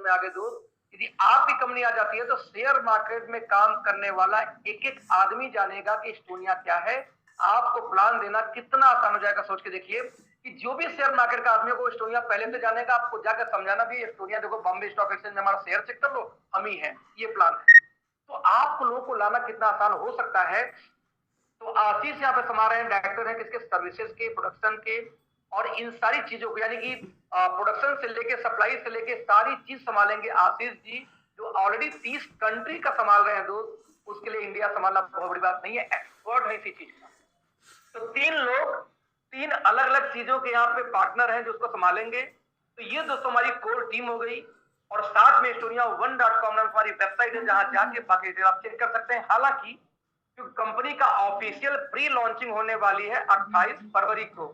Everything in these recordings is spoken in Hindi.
में आ गए दोस्त। यदि आपकी कंपनी आ जाती है तो शेयर मार्केट में काम करने वाला एक-एक आदमी जानेगा कि एस्टोनिया क्या है। आपको प्लान देना कितना आसान हो जाएगा सोच के देखिए कि जो भी शेयर मार्केट का आदमी है वो एस्टोनिया पहले से जानेगा, आपको जाकर समझाना भी एस्टोनिया देखो बॉम्बे स्टॉक एक्सचेंज में हमारा शेयर चेक कर लो, हम ही हैं, ये प्लान है। तो आप लोगों को लाना कितना आसान हो सकता है। तो आशीष यहाँ पे समा रहे हैं, डायरेक्टर हैं किसके, सर्विसेज के, प्रोडक्शन के, और इन सारी चीजों को यानी कि प्रोडक्शन से लेके सप्लाई से लेके सारी चीज संभालेंगे आशीष जी, जो ऑलरेडी 30 कंट्री का संभाल रहे हैं दोस्त। उसके लिए इंडिया संभालना बहुत बड़ी बात नहीं है, एक्सपर्ट है इसी चीज का। तो 3 लोग 3 अलग अलग चीजों के यहाँ पे पार्टनर हैं जो उसको संभालेंगे। तो ये दोस्तों हमारी कोर टीम हो गई, और साथ में estonia1.com नाम हमारी वेबसाइट है जहां जाके बाकी डिटेल आप चेक कर सकते हैं। हालांकि क्योंकि कंपनी का ऑफिशियल प्री लॉन्चिंग होने वाली है 28 फरवरी को,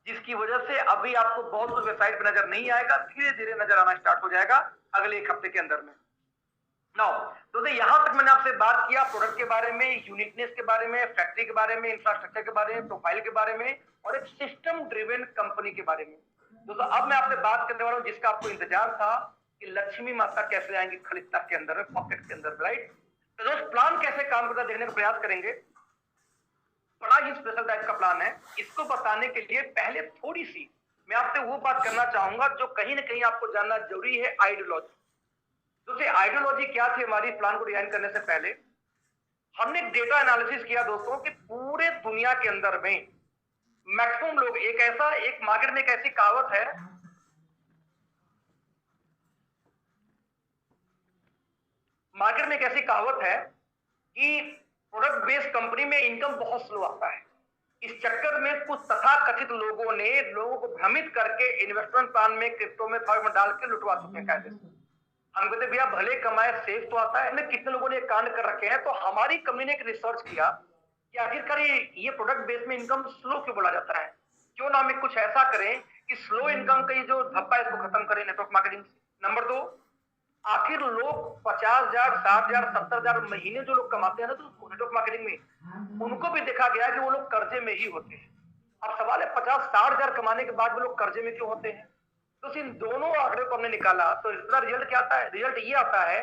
जिसकी वजह से अभी आपको बहुत कुछ वेबसाइट पे नजर नहीं आएगा, धीरे धीरे नजर आना स्टार्ट हो जाएगा अगले 1 हफ्ते के अंदर में। नाउ दोस्तों यहां तक मैंने आपसे बात किया प्रोडक्ट के बारे में, यूनिकनेस के बारे में, फैक्ट्री के बारे में, इंफ्रास्ट्रक्चर के बारे में, प्रोफाइल के बारे में, और एक सिस्टम ड्रिवन कंपनी के बारे में। दोस्तों अब मैं आपसे बात करने वाला हूं जिसका आपको इंतजार था कि लक्ष्मी माता कैसे आएंगी खलिस्ता के अंदर में, पॉकेट के अंदर, राइट। तो दोस्त प्लान कैसे काम करता है देखने का प्रयास करेंगे। बड़ा ही स्पेशल टाइप का प्लान है। इसको बताने के लिए पहले थोड़ी सी मैं आपसे वो बात करना चाहूंगा जो कहीं ना कहीं आपको जानना जरूरी है, आइडियोलॉजी। दूसरी आइडियोलॉजी क्या थी हमारी प्लान को डिजाइन करने से पहले। हमने डेटा एनालिसिस किया दोस्तों कि पूरे दुनिया के अंदर में मैक्सिमम लोग एक मार्केट में एक ऐसी कहावत है, मार्केट में एक ऐसी कहावत है कि प्रोडक्ट बेस्ड कंपनी में इनकम बहुत स्लो आता है। इस चक्कर में कुछ तथाकथित लोगों ने लोगों को भ्रमित करके इन्वेस्टमेंट प्लान में क्रिप्टो में फर्म डाल के लुटवा चुके हैं कायदे से। हम कहते भैया भले कमाए सेफ तो आता है, कितने लोगों ने कांड कर रखे हैं। तो हमारी कंपनी ने एक रिसर्च किया कि आखिरकार ये प्रोडक्ट बेस में इनकम स्लो क्यों बोला जाता है, क्यों ना हम कुछ ऐसा करें कि स्लो इनकम का ये जो धब्बा है इसको खत्म करें नेटवर्क मार्केटिंग से। नंबर 2, आखिर लोग 50,000 60,000 70,000 महीने जो लोग कमाते हैं ना तो नेटवर्क मार्केटिंग में, उनको भी देखा गया कि वो लोग कर्जे में ही होते हैं। अब सवाल है 50-60,000 कमाने के बाद वो लोग कर्जे में क्यों होते हैं। तो इन दोनों आंकड़े को हमने निकाला तो इसका रिजल्ट क्या आता है, रिजल्ट ये आता है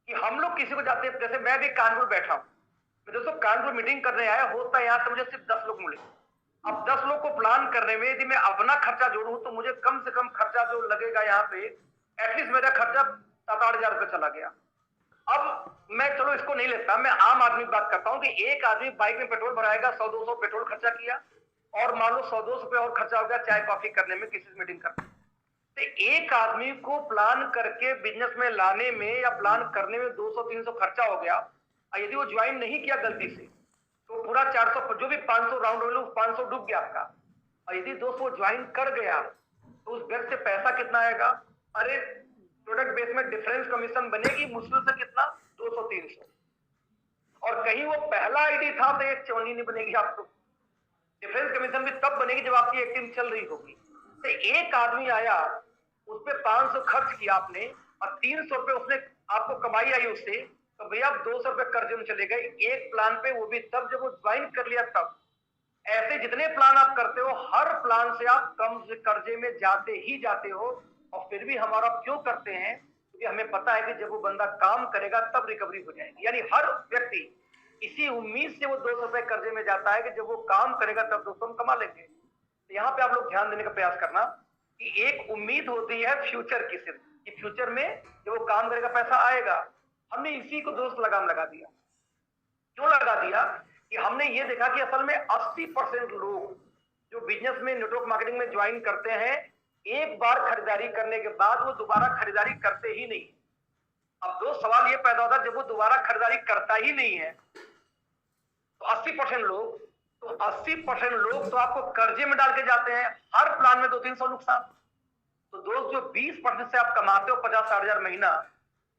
कि हम लोग किसी को जाते हैं, जैसे मैं भी कानपुर बैठा हूं, मैं दोस्तों कानपुर मीटिंग करने आया, होता है यहाँ से मुझे सिर्फ 10 लोग मिले। अब 10 लोग को प्लान करने में यदि मैं अपना खर्चा जोड़ूं तो मुझे कम से कम खर्चा जो लगेगा यहाँ पे, एटलीस्ट मेरा खर्चा 7-8 हजार रुपये चला गया। अब मैं चलो इसको नहीं लेता, मैं आम आदमी की बात करता हूं कि एक आदमी बाइक में पेट्रोल भराएगा, 100-200 पेट्रोल खर्चा किया, और मान लो 100-200 रुपए और खर्चा हो गया चाय कॉफी करने में, किसी से मीटिंग करने में। तो एक आदमी को प्लान करके बिजनेस में लाने में या प्लान करने में 200-300 खर्चा हो गया, और यदि वो ज्वाइन नहीं किया गलती से तो पूरा 400 जो भी 500 राउंड हो 500 डूब गया आपका। और यदि 200 ज्वाइन कर गया तो उस व्यक्ति से पैसा कितना आएगा, अरे प्रोडक्ट बेस में डिफरेंस कमीशन बनेगी मुश्किल से कितना, 200-300। और कहीं वो पहला आईडी था तो एक चौनी नहीं बनेगी आपको, डिफरेंस कमीशन भी तब बनेगी जब आपकी एक टीम चल रही होगी। तो एक आदमी आया, उस पर 500 खर्च किया आपने, और 300 रुपए उसने आपको कमाई आई उससे, तो भैया 200 रुपए कर्जे में चले गए एक प्लान पे, वो भी तब जब वो ज्वाइन कर लिया तब। ऐसे जितने प्लान आप करते हो हर प्लान से आप कम से कर्जे में जाते ही जाते हो। और फिर भी हमारा क्यों करते हैं, क्योंकि हमें पता है कि जब वो बंदा काम करेगा तब रिकवरी हो जाएगी। यानी हर व्यक्ति इसी उम्मीद से वो 200 रुपए कर्जे में जाता है कि जब वो काम करेगा तब 200 हम कमा लेंगे। तो यहाँ पे आप लोग ध्यान देने का प्रयास करना कि एक उम्मीद होती है फ्यूचर की, सिर्फ कि फ्यूचर में जब वो काम करेगा पैसा आएगा। हमने इसी को दोस्त लगाम लगा दिया। क्यों लगा दिया कि हमने ये देखा कि असल में 80% लोग जो बिजनेस में नेटवर्क मार्केटिंग में ज्वाइन करते हैं, एक बार खरीदारी करने के बाद वो दोबारा खरीदारी करते ही नहीं। अब दो सवाल ये पैदा होता है, जब वो दोबारा खरीदारी करता ही नहीं है तो 80% लोग, तो 80% लोग तो आपको कर्जे में डाल के जाते हैं, हर प्लान में 200-300 नुकसान। तो दोस्त जो 20% से आप कमाते हो 50-60 हजार महीना,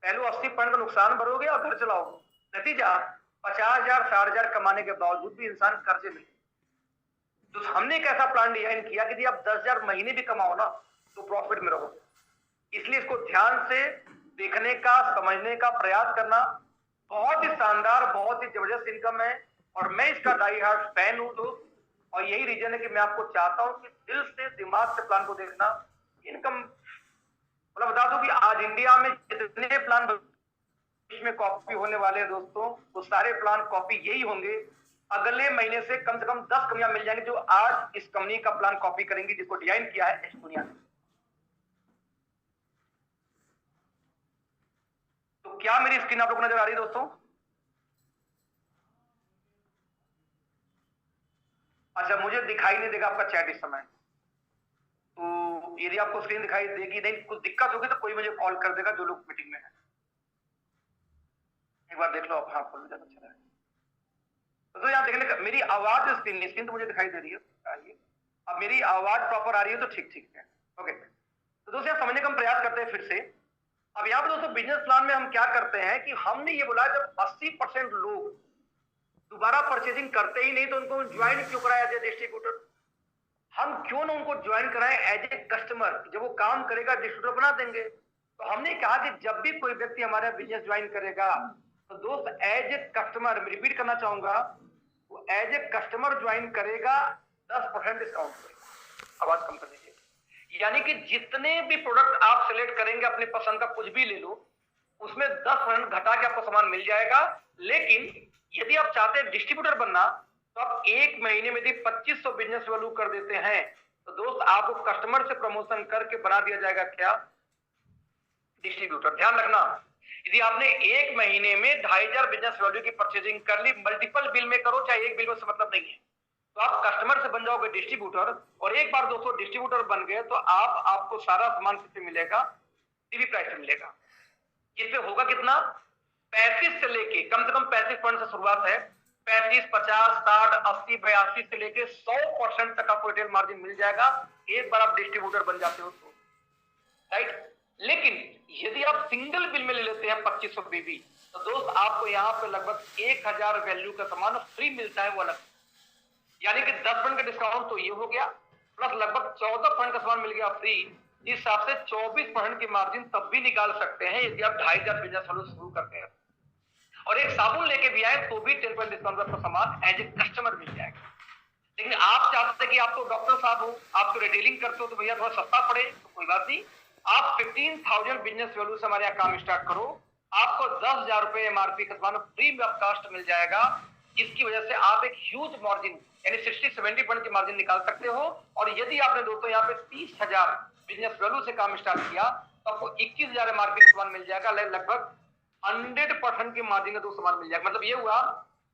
पहले 80% का नुकसान भरोगे और घर चलाओगे। नतीजा 50,000-60,000 कमाने के बावजूद भी इंसान कर्जे में। तो हमने एक ऐसा प्लान डिजाइन किया कि यदि आप 10,000 महीने भी कमाओ ना तो प्रॉफिट में रहोगे। इसलिए इसको ध्यान से देखने का, समझने का प्रयास करना। बहुत ही शानदार, बहुत ही जबरदस्त इनकम है, और मैं इसका डाई हार्ड फैन हूं दोस्त। और यही रीजन है कि मैं आपको चाहता हूं कि दिल से दिमाग से प्लान को देखना। इनकम मतलब बता दूं कि आज इंडिया में जितने प्लान में कॉपी होने वाले हैं दोस्तों, वो सारे प्लान कॉपी यही होंगे। अगले महीने से कम 10 कंपनियां मिल जाएंगी जो आज इस कंपनी का प्लान कॉपी करेंगी, जिसको डिजाइन किया है एस्टोनिया ने। तो क्या मेरी स्क्रीन आप लोग को नजर आ रही है दोस्तों? अच्छा, मुझे दिखाई नहीं देगा आपका चैट इस समय, तो यदि आपको स्क्रीन दिखाई देगी नहीं, कुछ दिक्कत होगी तो कोई मुझे कॉल कर देगा जो लोग मीटिंग में है। एक बार देख लो आप। हाँ, खोल ज्यादा अच्छा है। तो यहाँ देखने का मेरी आवाज स्क्रीन तो मुझे दिखाई दे रही है। आइए, अब मेरी आवाज प्रॉपर आ रही है तो ठीक है। ओके, तो दोस्तों समझने का हम प्रयास करते हैं फिर से। अब यहाँ पे दोस्तों बिजनेस प्लान में हम क्या करते हैं कि हमने ये बोला जब 80% लोग दोबारा परचेजिंग करते ही नहीं तो उनको ज्वाइन क्यों कराया एज ए डिस्ट्रीब्यूटर? हम क्यों ना उनको ज्वाइन कराएं एज ए कस्टमर? जब वो काम करेगा डिस्ट्रीब्यूटर बना देंगे। तो हमने कहा कि जब भी कोई व्यक्ति हमारा बिजनेस ज्वाइन करेगा तो दोस्त एज ए कस्टमर, रिपीट करना चाहूंगा, वो एज ए कस्टमर ज्वाइन करेगा 10% डिस्काउंट करेगा। आवाज कम कर दीजिए। यानी कि जितने भी प्रोडक्ट आप सिलेक्ट करेंगे अपने पसंद का कुछ भी ले लो, उसमें 10% घटा के आपको सामान मिल जाएगा। लेकिन यदि आप चाहते हैं डिस्ट्रीब्यूटर बनना तो आप एक महीने में यदि 2500 बिजनेस वैल्यू कर देते हैं तो दोस्त आपको कस्टमर से प्रमोशन करके बना दिया जाएगा क्या? डिस्ट्रीब्यूटर। ध्यान रखना, यदि आपने एक महीने में 2500 बिजनेस वैल्यू की परचेजिंग कर ली, मल्टीपल बिल में करो चाहे एक बिल में, से मतलब नहीं है, तो आप कस्टमर से बन जाओगे डिस्ट्रीब्यूटर। और एक बार दोस्तों डिस्ट्रीब्यूटर बन गए तो आपको सारा सामान कितने मिलेगा? टीवी प्राइस में मिलेगा। इसमें होगा कितना? 35 से लेके कम से कम 35 पॉइंट से शुरुआत है। 35, 50, 60, 80, 82 से लेके 100% तक आपको रिटेल मार्जिन मिल जाएगा एक बार आप डिस्ट्रीब्यूटर बन जाते हो तो, राइट। लेकिन यदि आप सिंगल बिल में ले लेते हैं 2500 बीबी तो दोस्त आपको यहाँ पे लगभग 1000 वैल्यू का सामान फ्री मिलता है, वो अलग। यानी कि 10% का डिस्काउंट तो ये हो गया, प्लस लगभग 14% का सामान मिल गया फ्री। इस हिसाब से 24% की मार्जिन तब भी निकाल सकते हैं यदि आप 2500 बिजनेस शुरू करते हैं। और एक साबुन लेके भी आए तो भी 10% डिस्काउंट का सामान एज ए कस्टमर मिल जाएगा। लेकिन आप चाहते हैं कि आप तो डॉक्टर साहब हो, आप तो रिटेलिंग करते हो, तो भैया थोड़ा सस्ता पड़े, तो कोई बात नहीं, आप 15,000 बिजनेस वैल्यू से हमारे यहाँ काम स्टार्ट करो, आपको 10,000 रुपए एमआरपी का सामान फ्री में कास्ट मिल जाएगा। इसकी वजह से आप एक ह्यूज मार्जिन यानी 60-70% की मार्जिन निकाल सकते हो। और यदि आपने दोस्तों यहाँ पे 30,000 बिजनेस वैल्यू से काम स्टार्ट किया तो आपको 21,000 एमआरपी का सामान मिल जाएगा, लगभग 100% की मार्जिन का दो सामान मिल जाएगा। मतलब ये हुआ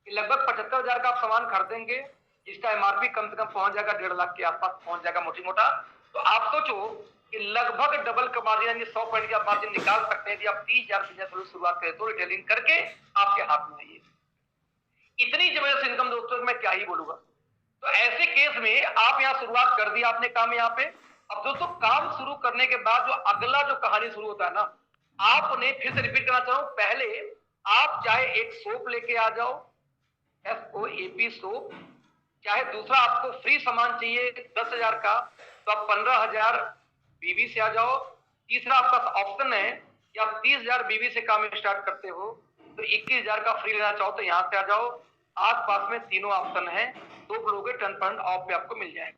कि लगभग 75,000 का आप सामान खरीदेंगे जिसका एमआरपी कम से कम पहुंच जाएगा 1.5 लाख के आसपास पहुंच जाएगा मोटी मोटा। तो आप सोचो कि लगभग डबल का मार्जिन यानी 100 पॉइंट की आप मार्जिन निकाल सकते हैं। आप 30,000 बिजनेस शुरुआत करें तो रिटेलिंग करके आपके हाथ में है ये। इतनी जबरदस्त इनकम दोस्तों मैं क्या ही बोलूंगा। तो ऐसे केस में आप यहाँ शुरुआत कर दी आपने काम यहाँ पे। अब दोस्तों काम शुरू करने के बाद जो अगला जो कहानी शुरू होता है ना, आपने फिर से रिपीट करना चाहूं, पहले आप चाहे एक सोप लेके आ जाओ, SOAP सोप, चाहे दूसरा आपको फ्री सामान चाहिए 10,000 का तो आप 15,000 बीबी से आ जाओ। तीसरा आपका ऑप्शन है कि आप 30,000 बीबी से काम स्टार्ट करते हो तो 21,000 का फ्री लेना चाहो तो यहां से आ जाओ। आस पास में तीनों ऑप्शन है, 2 लोगे 10% ऑफ पे आपको मिल जाएगा।